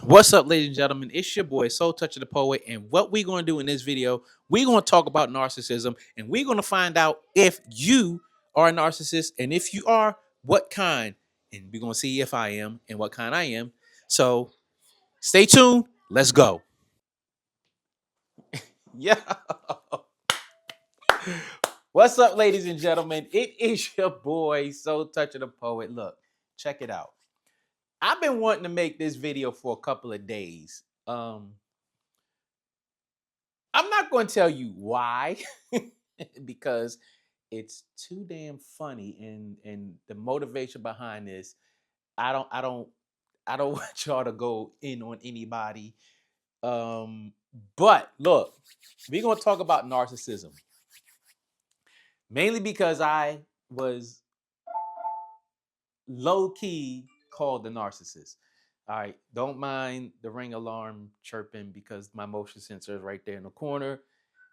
What's up, ladies and gentlemen? It's your boy, Toucha the Poet, and what we're going to do in this video, we're going to talk about narcissism, and we're going to find out if you are a narcissist, and if you are, what kind, and we're going to see if I am and what kind I am. So stay tuned. Let's go. Yeah. What's up, ladies and gentlemen? It is your boy, Toucha the Poet. Look, check it out. I've been wanting to make this video for a couple of days. I'm not going to tell you why, because it's too damn funny, and the motivation behind this, I don't want y'all to go in on anybody. But look, we're gonna talk about narcissism, mainly because I was low key called the narcissist. All right, don't mind the ring alarm chirping because my motion sensor is right there in the corner.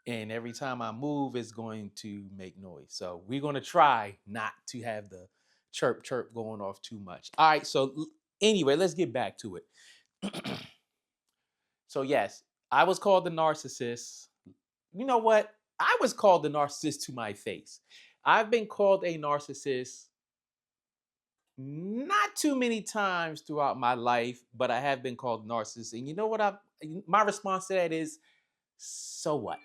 And every time I move, it's going to make noise. So we're going to try not to have the chirp chirp going off too much. All right. So anyway, let's get back to it. So yes, I was called the narcissist. You know what? I was called the narcissist to my face. I've been called a narcissist not too many times throughout my life, but I have been called narcissist. And you know what? My response to that is, so what?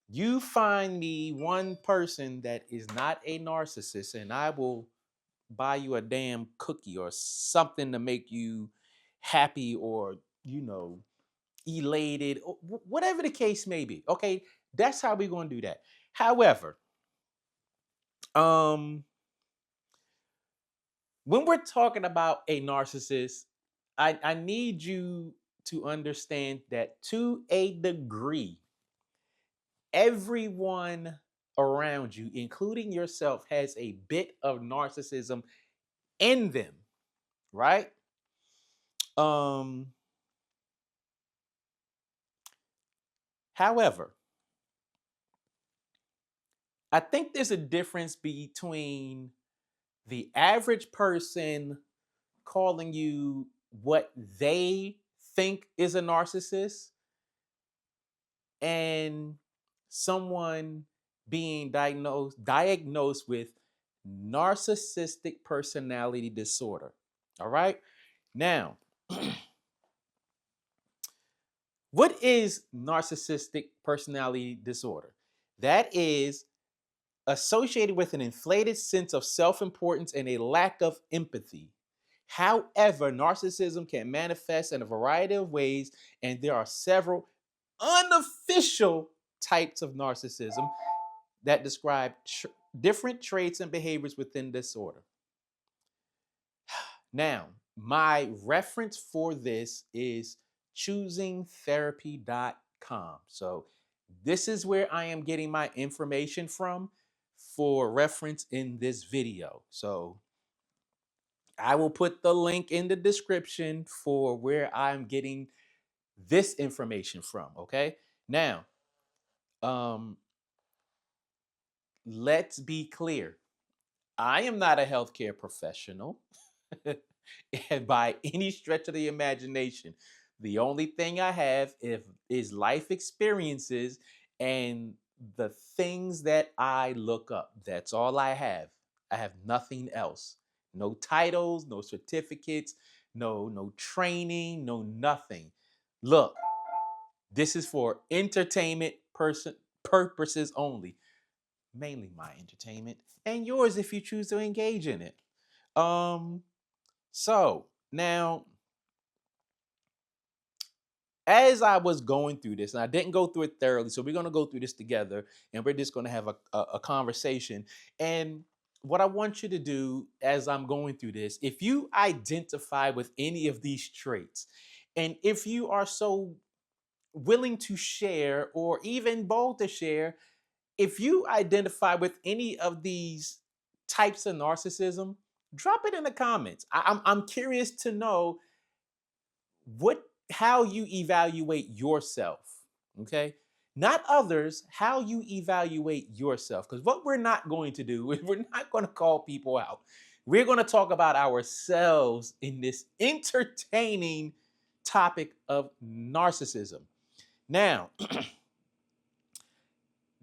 You find me one person that is not a narcissist, and I will buy you a damn cookie or something to make you happy or, elated, or whatever the case may be. Okay, that's how we're going to do that. However, when we're talking about a narcissist, I need you to understand that to a degree, everyone around you, including yourself, has a bit of narcissism in them, right? However, I think there's a difference between the average person calling you what they think is a narcissist and someone being diagnosed with narcissistic personality disorder. All right. Now, what is narcissistic personality disorder? That is associated with an inflated sense of self-importance and a lack of empathy. However, narcissism can manifest in a variety of ways, and there are several unofficial types of narcissism that describe different traits and behaviors within disorder. Now, my reference for this is choosingtherapy.com. So this is where I am getting my information from for reference in this video. So I will put the link in the description for where I'm getting this information from. Okay. Now, let's be clear. I am not a healthcare professional by any stretch of the imagination. The only thing I have is life experiences and the things that I look up. That's all I have. I have nothing else. No titles, no certificates, no training, no nothing. Look, this is for entertainment purposes only. Mainly my entertainment and yours if you choose to engage in it. So now, as I was going through this, and I didn't go through it thoroughly, so we're going to go through this together, and we're just going to have a conversation. And what I want you to do as I'm going through this, if you identify with any of these traits, and if you are so willing to share or even bold to share, if you identify with any of these types of narcissism, drop it in the comments. I'm curious to know how you evaluate yourself. Okay, not others. How you evaluate yourself, because what we're not going to do is we're not going to call people out. We're going to talk about ourselves in this entertaining topic of narcissism. Now,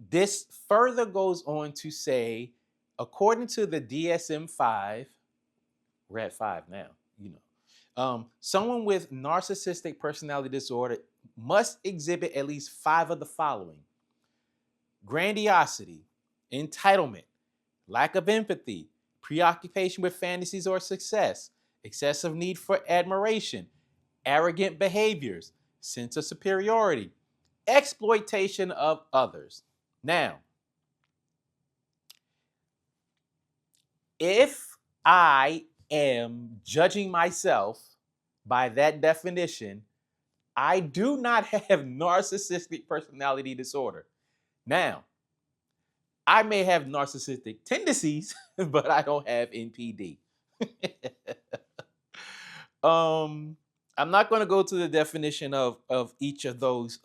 this further goes on to say, according to the DSM-5, we're at 5 now, someone with narcissistic personality disorder must exhibit at least 5 of the following: grandiosity, entitlement, lack of empathy, preoccupation with fantasies or success, excessive need for admiration, arrogant behaviors, sense of superiority, exploitation of others. Now, if I am judging myself by that definition, I do not have narcissistic personality disorder. Now, I may have narcissistic tendencies, but I don't have NPD. I'm not going to go to the definition of each of those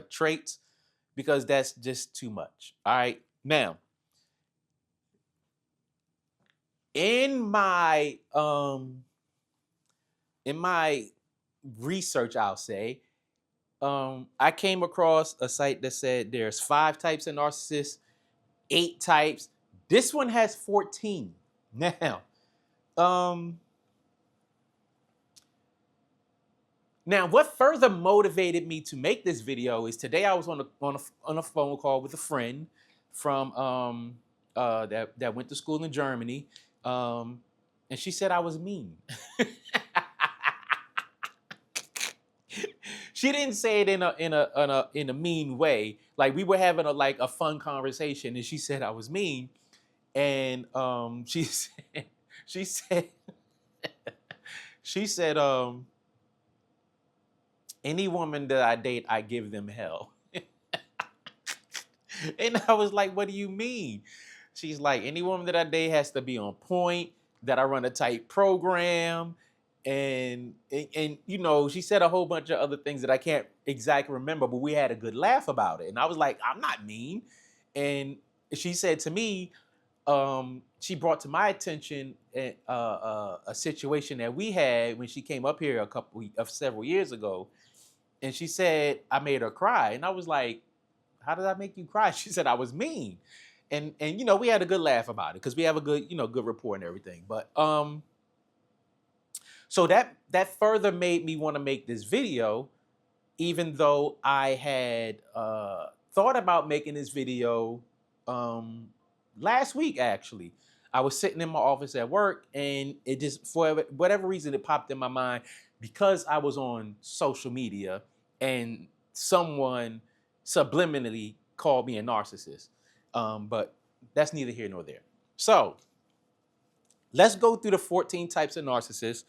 traits, because that's just too much. All right. Now, in my research, I'll say, I came across a site that said there's 5 types of narcissists, 8 types. This one has 14. Now, what further motivated me to make this video is today I was on a phone call with a friend from that went to school in Germany, and she said I was mean. She didn't say it in a mean way. Like, we were having a fun conversation, and she said I was mean, and she said any woman that I date, I give them hell. And I was like, what do you mean? She's like, any woman that I date has to be on point, that I run a tight program. And she said a whole bunch of other things that I can't exactly remember, but we had a good laugh about it. And I was like, I'm not mean. And she said to me, she brought to my attention a situation that we had when she came up here several years ago. And she said, I made her cry. And I was like, how did I make you cry? She said I was mean. And we had a good laugh about it because we have a good, good rapport and everything. But so that further made me want to make this video, even though I had thought about making this video last week, actually. I was sitting in my office at work, and it just, for whatever reason, it popped in my mind because I was on social media and someone subliminally called me a narcissist. But that's neither here nor there. So let's go through the 14 types of narcissism,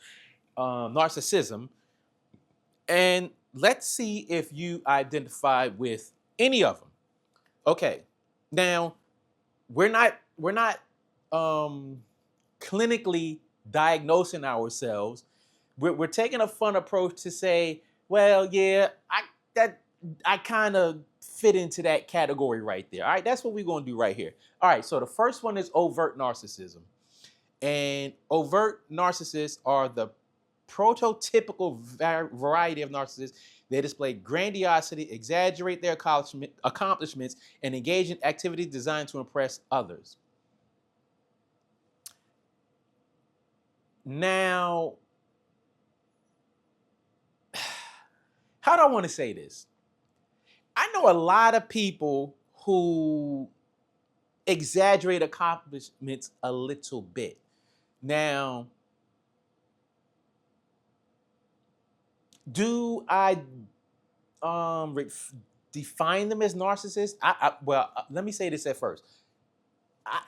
and let's see if you identify with any of them. Okay, now we're not clinically diagnosing ourselves. We're taking a fun approach to say, well, yeah, I kind of fit into that category right there. All right, that's what we're going to do right here. All right, so the first one is overt narcissism. And overt narcissists are the prototypical variety of narcissists. They display grandiosity, exaggerate their accomplishments, and engage in activities designed to impress others. Now, how do I want to say this? I know a lot of people who exaggerate accomplishments a little bit. Now, do I define them as narcissists? Well, let me say this at first.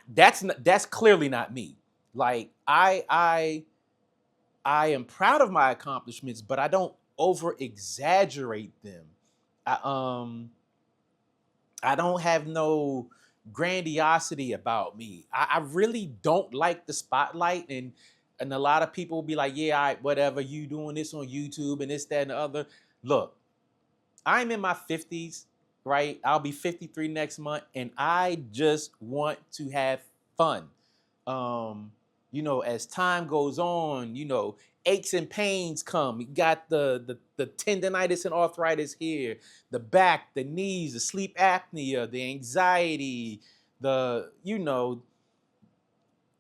That's clearly not me. Like, I am proud of my accomplishments, but I don't over exaggerate them. I don't have no grandiosity about me. I really don't like the spotlight, and a lot of people will be like, yeah, all right, whatever, you doing this on YouTube and this, that, and the other. Look, I'm in my 50s, right? I'll be 53 next month, and I just want to have fun. As time goes on, aches and pains come. You got the tendonitis and arthritis here, the back, the knees, the sleep apnea, the anxiety, all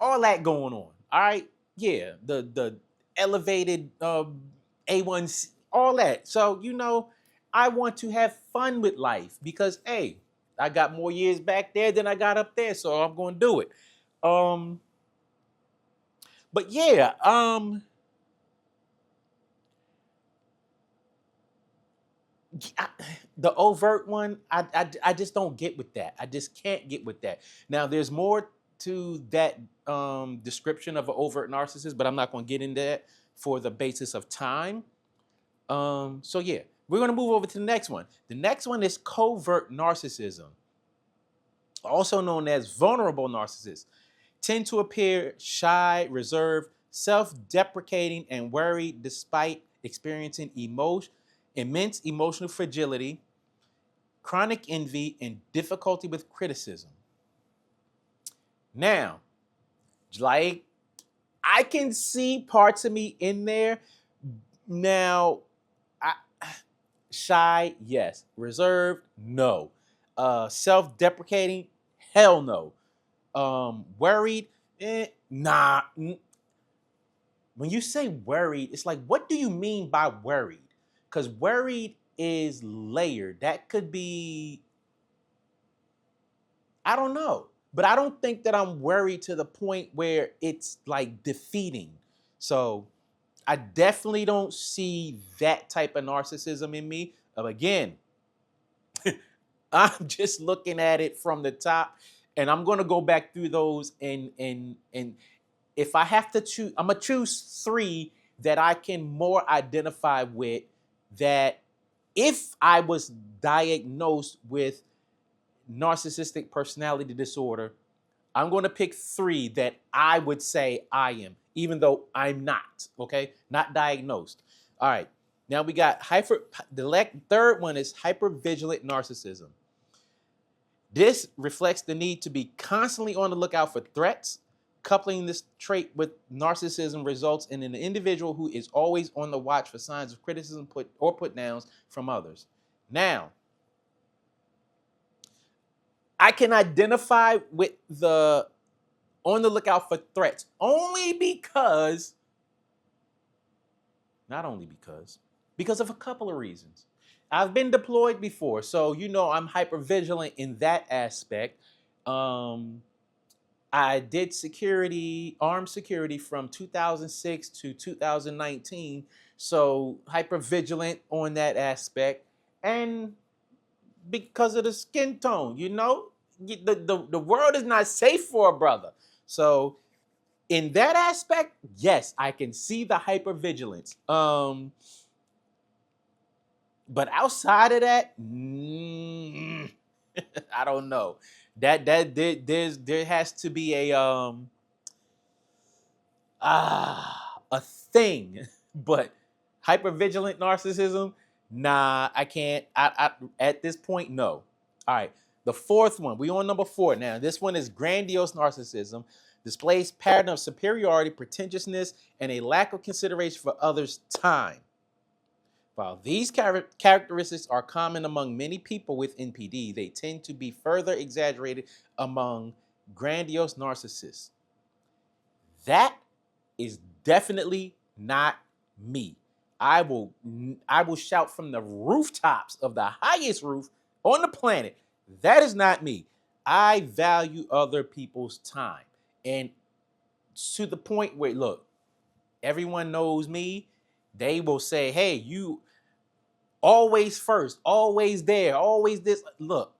that going on. All right. Yeah. The elevated A1C, all that. So, I want to have fun with life because, hey, I got more years back there than I got up there. So I'm going to do it. But yeah, the overt one, I just don't get with that. I just can't get with that. Now, there's more to that description of an overt narcissist, but I'm not going to get into that for the basis of time. So yeah, we're going to move over to the next one. The next one is covert narcissism, also known as vulnerable narcissists. Tend to appear shy, reserved, self-deprecating, and worried despite experiencing immense emotional fragility, chronic envy, and difficulty with criticism. Now, like, I can see parts of me in there. Now, shy, yes. Reserved, no. Self-deprecating, hell no. Worried, nah. When you say worried, it's like, what do you mean by worried? Because worried is layered. That could be, I don't know. But I don't think that I'm worried to the point where it's like defeating. So I definitely don't see that type of narcissism in me. Again, I'm just looking at it from the top, and I'm going to go back through those and if I have to choose, I'm going to choose 3 that I can more identify with, that if I was diagnosed with narcissistic personality disorder, I'm going to pick 3 that I would say I am, even though I'm not, okay? Not diagnosed. All right. Now we got the third one is hyper-vigilant narcissism. This reflects the need to be constantly on the lookout for threats. Coupling this trait with narcissism results in an individual who is always on the watch for signs of criticism put downs from others. Now, I can identify with the on the lookout for threats because of a couple of reasons. I've been deployed before, so I'm hyper-vigilant in that aspect. I did armed security from 2006 to 2019, so hyper-vigilant on that aspect. And because of the skin tone, the world is not safe for a brother. So in that aspect, yes, I can see the hypervigilance. But outside of that, I don't know. There has to be a thing. But hypervigilant narcissism, nah, I can't. I at this point, no. All right. The fourth one, we on number 4 now. This one is grandiose narcissism. Displays pattern of superiority, pretentiousness, and a lack of consideration for others' time. While these characteristics are common among many people with NPD, they tend to be further exaggerated among grandiose narcissists. That is definitely not me. I will shout from the rooftops of the highest roof on the planet. That is not me. I value other people's time. And to the point where, look, everyone knows me. They will say, hey, you always first, always there, always this. Look,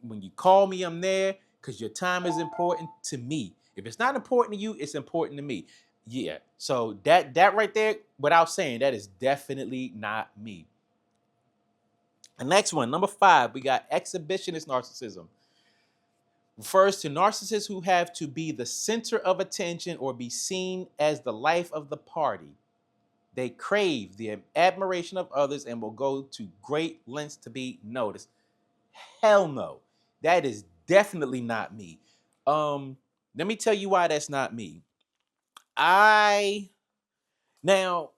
when you call me, I'm there because your time is important to me. If it's not important to you, it's important to me. Yeah. So that right there, without saying, that is definitely not me. The next one, number 5, we got exhibitionist narcissism. Refers to narcissists who have to be the center of attention or be seen as the life of the party. They crave the admiration of others and will go to great lengths to be noticed. Hell no. That is definitely not me. Let me tell you why that's not me. I now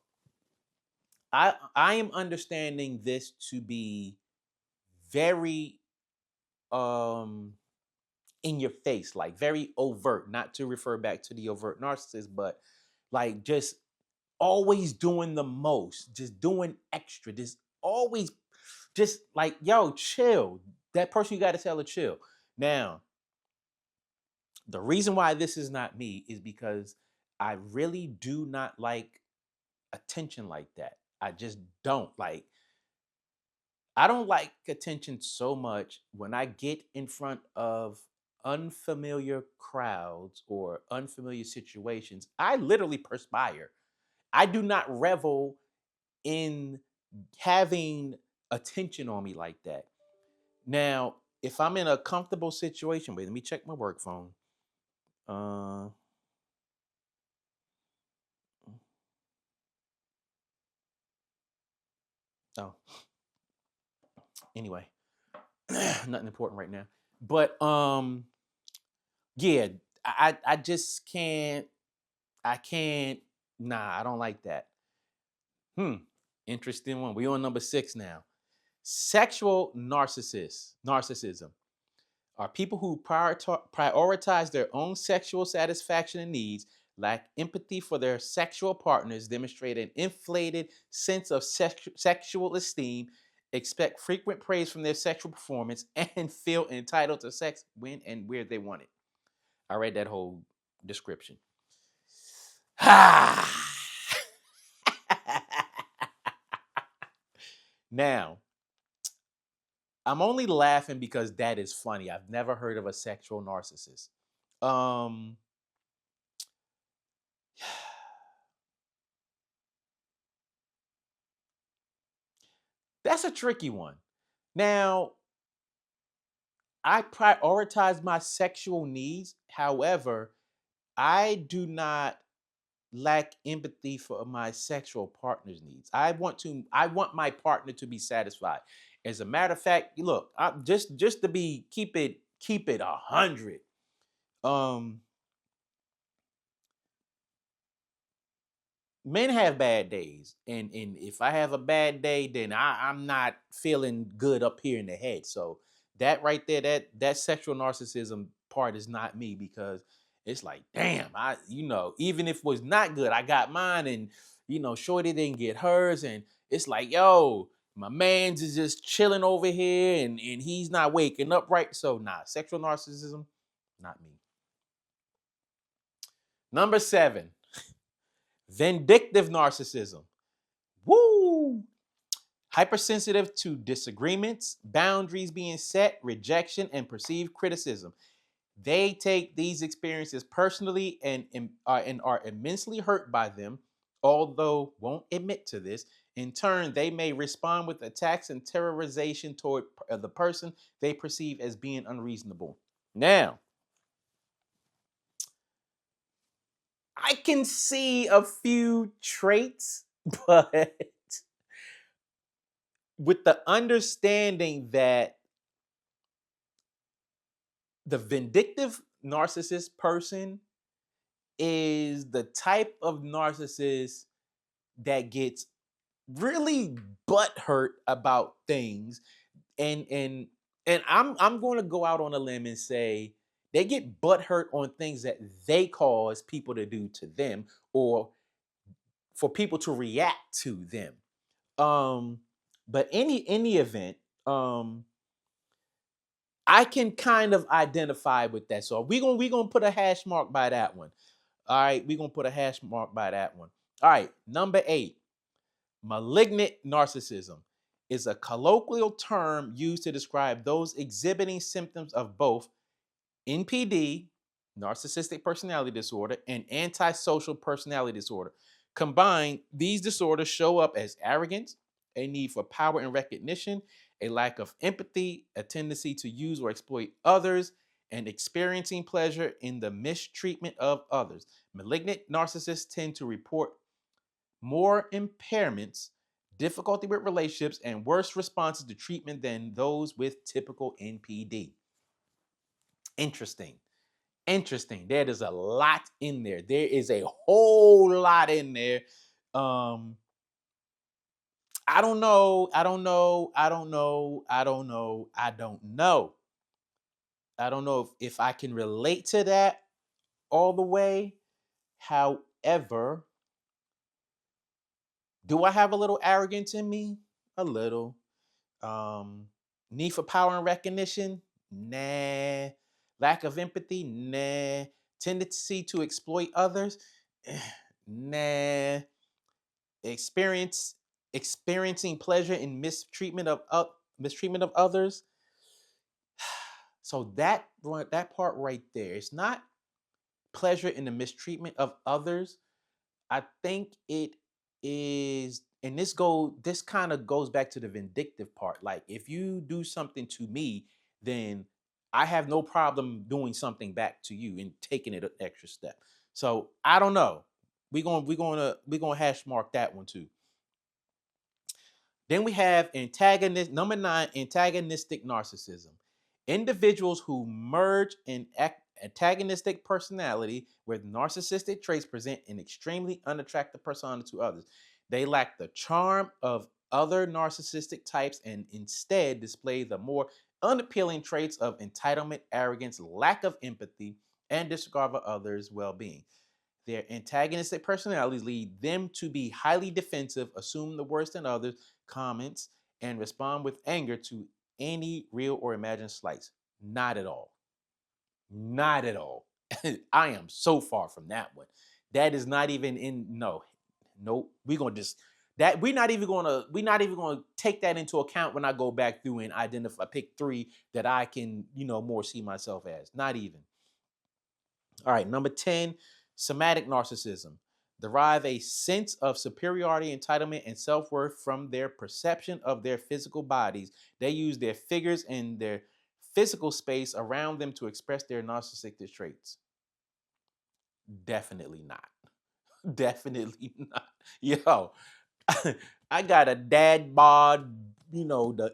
I am understanding this to be very in your face, like very overt, not to refer back to the overt narcissist, but like just always doing the most, just doing extra, just always just like, yo, chill. That person, you got to tell her chill. Now, the reason why this is not me is because I really do not like attention like that. I just don't like. I don't like attention so much when I get in front of unfamiliar crowds or unfamiliar situations. I literally perspire. I do not revel in having attention on me like that. Now, if I'm in a comfortable situation, wait, let me check my work phone. Oh, anyway, nothing important right now. But yeah, I just can't. I can't. Nah, I don't like that. Interesting one. We on number 6 now. Sexual narcissism are people who prioritize their own sexual satisfaction and needs, lack empathy for their sexual partners, demonstrate an inflated sense of sexual esteem, expect frequent praise from their sexual performance, and feel entitled to sex when and where they want it. I read that whole description. Now, I'm only laughing because that is funny. I've never heard of a sexual narcissist. That's a tricky one. Now, I prioritize my sexual needs. However, I do not lack empathy for my sexual partner's needs. I want my partner to be satisfied. As a matter of fact, look, just to be keep it 100. Men have bad days, and if I have a bad day, then I'm not feeling good up here in the head. So that right there, that sexual narcissism part is not me, because it's like, damn, even if it was not good, I got mine, and shorty didn't get hers, and it's like, yo, my man's is just chilling over here, and he's not waking up right. So nah, sexual narcissism, not me. Number 7. Vindictive narcissism. Woo! Hypersensitive to disagreements, boundaries being set, rejection, and perceived criticism. They take these experiences personally and are immensely hurt by them, although won't admit to this. In turn, they may respond with attacks and terrorization toward the person they perceive as being unreasonable. Now, I can see a few traits, but with the understanding that the vindictive narcissist person is the type of narcissist that gets really butthurt about things, and I'm going to go out on a limb and say they get butthurt on things that they cause people to do to them, or for people to react to them. But any event, I can kind of identify with that. So we gonna put a hash mark by that one. All right, we're gonna put a hash mark by that one. All right, number 8. Malignant narcissism is a colloquial term used to describe those exhibiting symptoms of both NPD, narcissistic personality disorder, and antisocial personality disorder. Combined, these disorders show up as arrogance, a need for power and recognition, a lack of empathy, a tendency to use or exploit others, and experiencing pleasure in the mistreatment of others. Malignant narcissists tend to report more impairments, difficulty with relationships, and worse responses to treatment than those with typical NPD. Interesting. Interesting. There is a lot in there. There is a whole lot in there. I don't know. I don't know. I don't know. I don't know. I don't know. I don't know if I can relate to that all the way. However, do I have a little arrogance in me? A little. Need for power and recognition? Nah. Lack of empathy? Nah. Tendency to exploit others? Nah. Experiencing pleasure in mistreatment of others? So that part right there, it's not pleasure in the mistreatment of others. I think it is, and this kind of goes back to the vindictive part. Like, if you do something to me, then I have no problem doing something back to you and taking it an extra step. So I don't know. We're gonna hash mark that one too. Then we have number 9, antagonistic narcissism. Individuals who merge an antagonistic personality with narcissistic traits present an extremely unattractive persona to others. They lack the charm of other narcissistic types and instead display the more unappealing traits of entitlement, arrogance, lack of empathy, and disregard for others' well-being. Their antagonistic personalities lead them to be highly defensive, assume the worst in others' comments, and respond with anger to any real or imagined slights. Not at all. Not at all. I am so far from that one. That is not even in. No, nope. We're gonna just that we're not even gonna take that into account when I go back through and pick 3 that I can more see myself as. Not even. All right, number 10, somatic narcissism. Derive a sense of superiority, entitlement, and self-worth from their perception of their physical bodies. They use their figures and their physical space around them to express their narcissistic traits. Definitely not. Definitely not. Yo, I got a dad bod,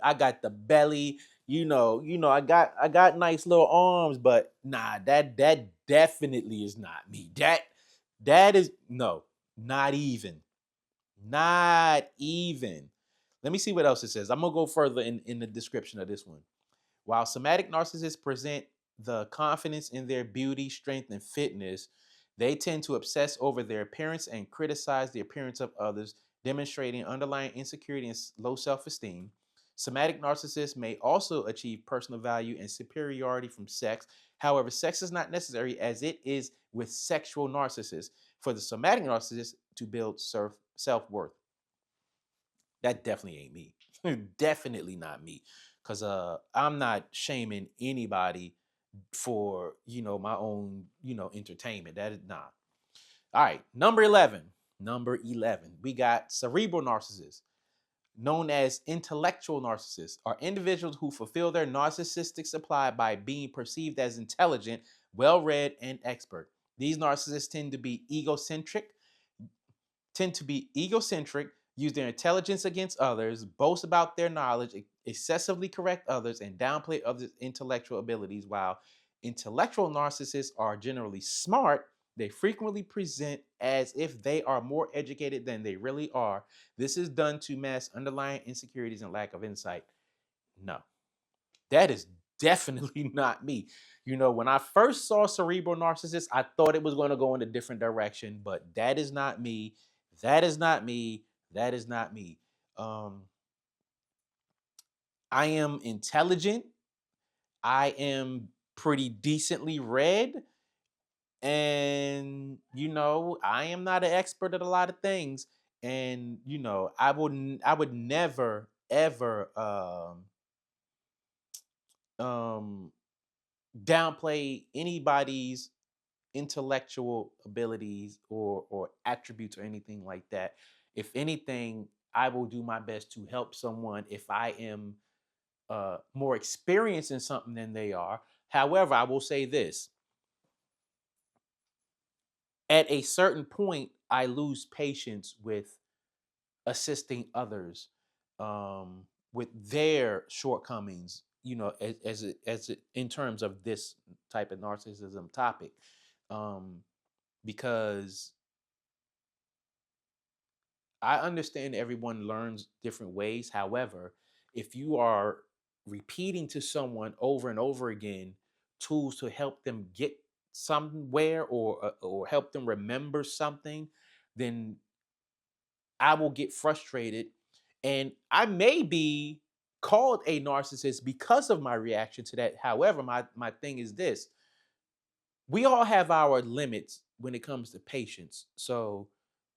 I got the belly, I got nice little arms, but nah, that definitely is not me. That is no, not even. Not even. Let me see what else it says. I'm gonna go further in the description of this one. While somatic narcissists present the confidence in their beauty, strength, and fitness, they tend to obsess over their appearance and criticize the appearance of others, demonstrating underlying insecurity and low self-esteem. Somatic narcissists may also achieve personal value and superiority from sex. However, sex is not necessary as it is with sexual narcissists for the somatic narcissist to build self-worth. That definitely ain't me. Definitely not me. Because I'm not shaming anybody for, my own, entertainment. That is not. All right, number 11. Number 11. We got cerebral narcissists, known as intellectual narcissists, are individuals who fulfill their narcissistic supply by being perceived as intelligent, well-read, and expert. These narcissists tend to be egocentric, use their intelligence against others, boast about their knowledge, excessively correct others, and downplay others' intellectual abilities. While intellectual narcissists are generally smart, they frequently present as if they are more educated than they really are. This is done to mask underlying insecurities and lack of insight. No, that is definitely not me. When I first saw cerebral narcissists, I thought it was going to go in a different direction, but that is not me. That is not me. That is not me. I am intelligent. I am pretty decently read. And, I am not an expert at a lot of things. And, I would never, ever downplay anybody's intellectual abilities or attributes or anything like that. If anything, I will do my best to help someone if I am more experienced in something than they are. However, I will say this. At a certain point, I lose patience with assisting others with their shortcomings in terms of this type of narcissism topic, because I understand everyone learns different ways. However, if you are repeating to someone over and over again tools to help them get somewhere, or help them remember something, then I will get frustrated, and I may be called a narcissist because of my reaction to that. However, my thing is this: we all have our limits when it comes to patience. So,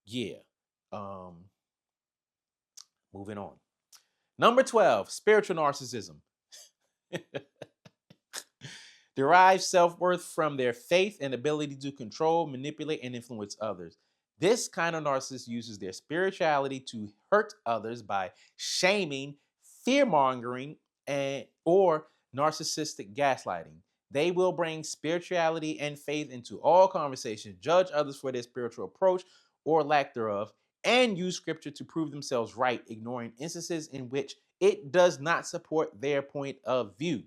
yeah. Um, Moving on. Number 12, spiritual narcissism. Derives self-worth from their faith and ability to control, manipulate, and influence others. This kind of narcissist uses their spirituality to hurt others by shaming, fear-mongering, or narcissistic gaslighting. They will bring spirituality and faith into all conversations, judge others for their spiritual approach or lack thereof, and use scripture to prove themselves right, ignoring instances in which it does not support their point of view.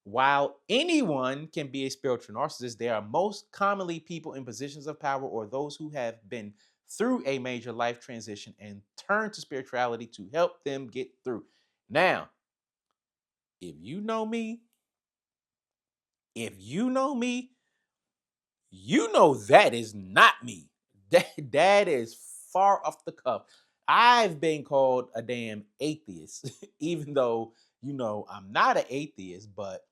While anyone can be a spiritual narcissist, they are most commonly people in positions of power or those who have been through a major life transition and turn to spirituality to help them get through. Now, if you know me, you know that is not me. That is far off the cuff. I've been called a damn atheist, even though, I'm not an atheist, but,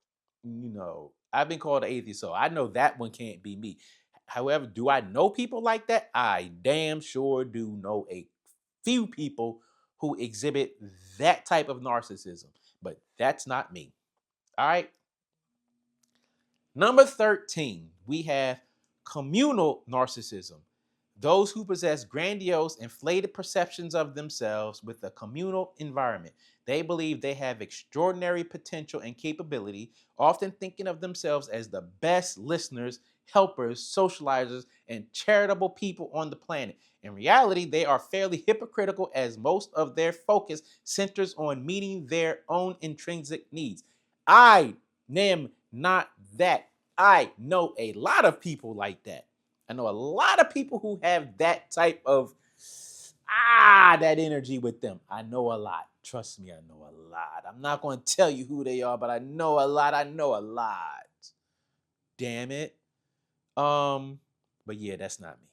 I've been called an atheist, so I know that one can't be me. However, do I know people like that? I damn sure do know a few people who exhibit that type of narcissism, but that's not me. All right. Number 13, we have communal narcissism. Those who possess grandiose, inflated perceptions of themselves with a communal environment. They believe they have extraordinary potential and capability, often thinking of themselves as the best listeners, helpers, socializers, and charitable people on the planet. In reality, they are fairly hypocritical, as most of their focus centers on meeting their own intrinsic needs. I am not that. I know a lot of people like that. I know a lot of people who have that type of that energy with them. I know a lot. Trust me, I know a lot. I'm not going to tell you who they are, but I know a lot. I know a lot. Damn it. But yeah, that's not me.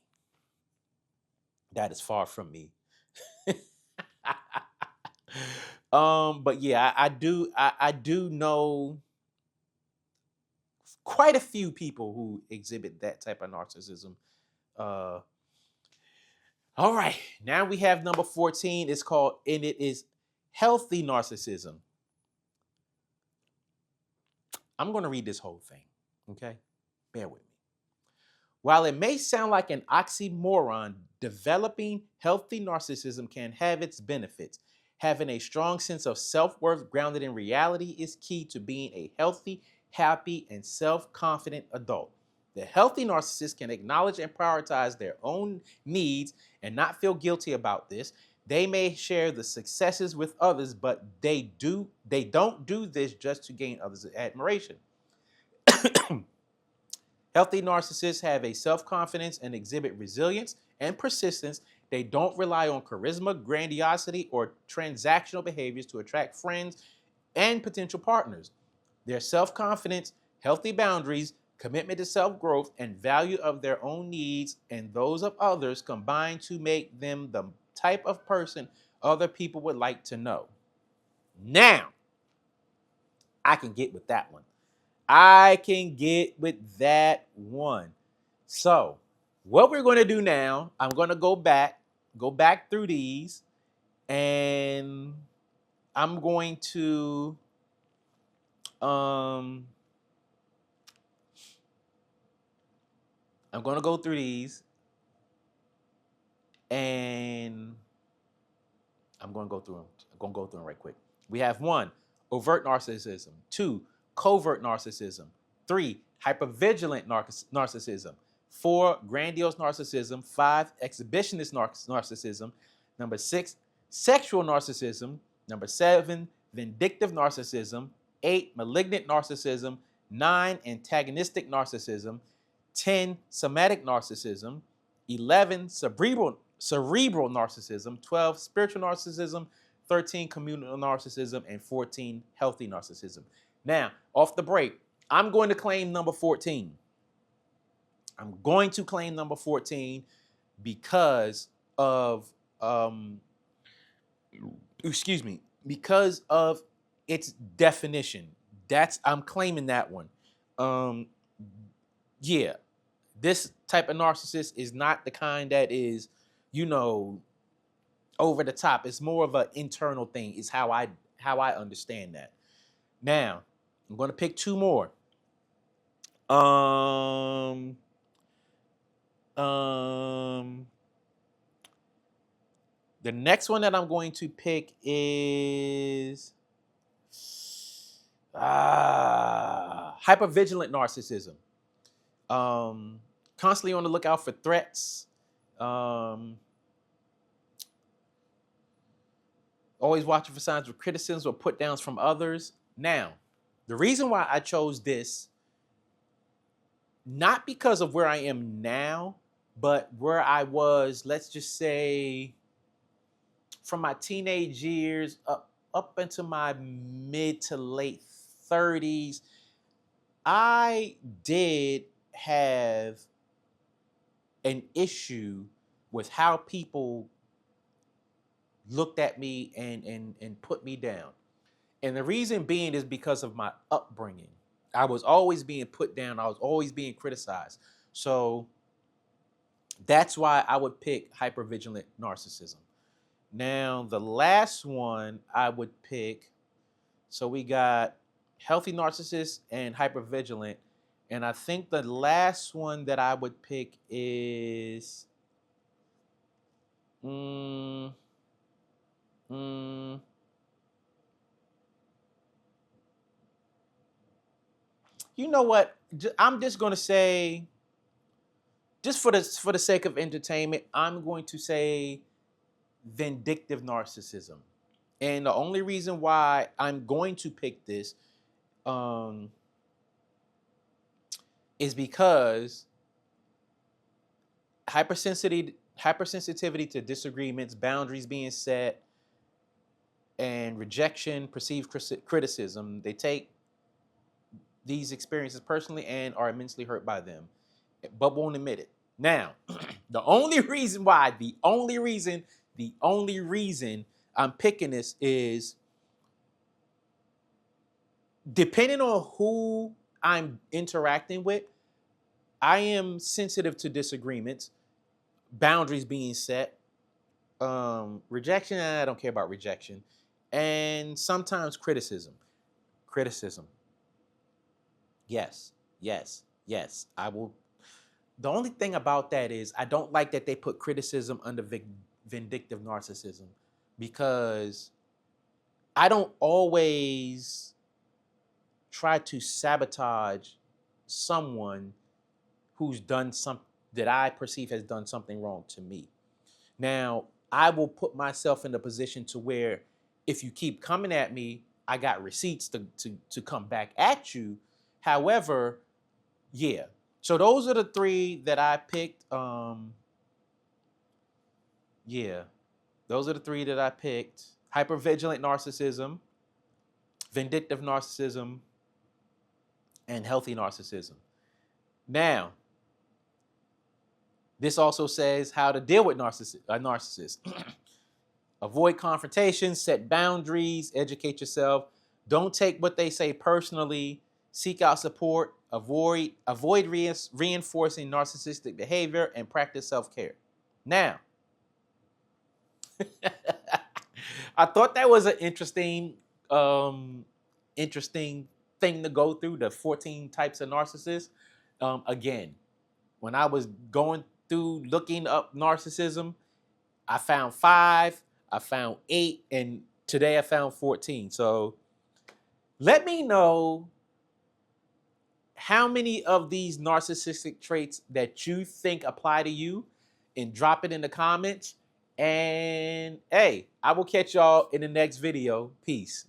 That is far from me. But yeah, I do know quite a few people who exhibit that type of narcissism. All right, now we have number 14. It's called, and it is healthy narcissism. I'm going to read this whole thing, okay? Bear with me. While it may sound like an oxymoron, developing healthy narcissism can have its benefits. Having a strong sense of self-worth grounded in reality is key to being a healthy, happy, and self-confident adult. The healthy narcissist can acknowledge and prioritize their own needs and not feel guilty about this. They may share the successes with others, but they don't do this just to gain others' admiration. Healthy narcissists have a self-confidence and exhibit resilience and persistence. They don't rely on charisma, grandiosity, or transactional behaviors to attract friends and potential partners. Their self-confidence, healthy boundaries, commitment to self-growth, and value of their own needs and those of others combine to make them the type of person other people would like to know. Now, I can get with that one. So, what we're going to do now, I'm going to go back through these, and I'm going to go through these, and I'm going to go through them right quick. We have 1, overt narcissism. 2, covert narcissism. 3, hyper-vigilant narcissism. 4, grandiose narcissism. 5, exhibitionist narcissism. Number 6, sexual narcissism. Number 7, Vindictive Narcissism, 8, Malignant Narcissism, 9, Antagonistic Narcissism, 10, Somatic Narcissism, 11, Cerebral Narcissism, 12, Spiritual Narcissism, 13, Communal Narcissism, and 14, Healthy Narcissism. Now, off the break, I'm going to claim number 14. I'm going to claim number 14 because of, because of its definition. I'm claiming that one. Yeah, this type of narcissist is not the kind that is, over the top. It's more of an internal thing. Is how I understand that. Now, I'm going to pick two more. The next one that I'm going to pick is Hyper-Vigilant Narcissism. Constantly on the lookout for threats. Always watching for signs of criticism or put downs from others. Now, the reason why I chose this, not because of where I am now, but where I was, let's just say, from my teenage years up into my mid to late 30s, I did have an issue with how people looked at me and put me down. And the reason being is because of my upbringing. I was always being put down. I was always being criticized. So that's why I would pick Hyper-Vigilant Narcissism. Now, the last one I would pick, so we got Healthy Narcissist and Hyper-Vigilant. And I think the last one that I would pick is... you know what? I'm just going to say, just for the sake of entertainment, I'm going to say Vindictive Narcissism. And the only reason why I'm going to pick this is because hypersensitivity to disagreements, boundaries being set, and rejection, perceived criticism, they take these experiences personally and are immensely hurt by them, but won't admit it. Now, the only reason I'm picking this is, depending on who I'm interacting with, I am sensitive to disagreements, boundaries being set, rejection, I don't care about rejection, and sometimes criticism. Yes, I will. The only thing about that is I don't like that they put criticism under vindictive narcissism, because I don't always try to sabotage someone who's done something that I perceive has done something wrong to me. Now, I will put myself in a position to where if you keep coming at me, I got receipts to come back at you. However, yeah. So those are the three that I picked. Those are the three that I picked. Hyper-Vigilant Narcissism, Vindictive Narcissism, and Healthy Narcissism. Now, this also says how to deal with narcissists. Avoid confrontation, set boundaries, educate yourself. Don't take what they say personally. Seek out support. Avoid reinforcing narcissistic behavior, and practice self-care. Now, I thought that was an interesting thing to go through, the 14 types of narcissists. Again, when I was going through looking up narcissism, I found 5, I found 8, and today I found 14. So let me know how many of these narcissistic traits that you think apply to you, and drop it in the comments. And hey, I will catch y'all in the next video. Peace.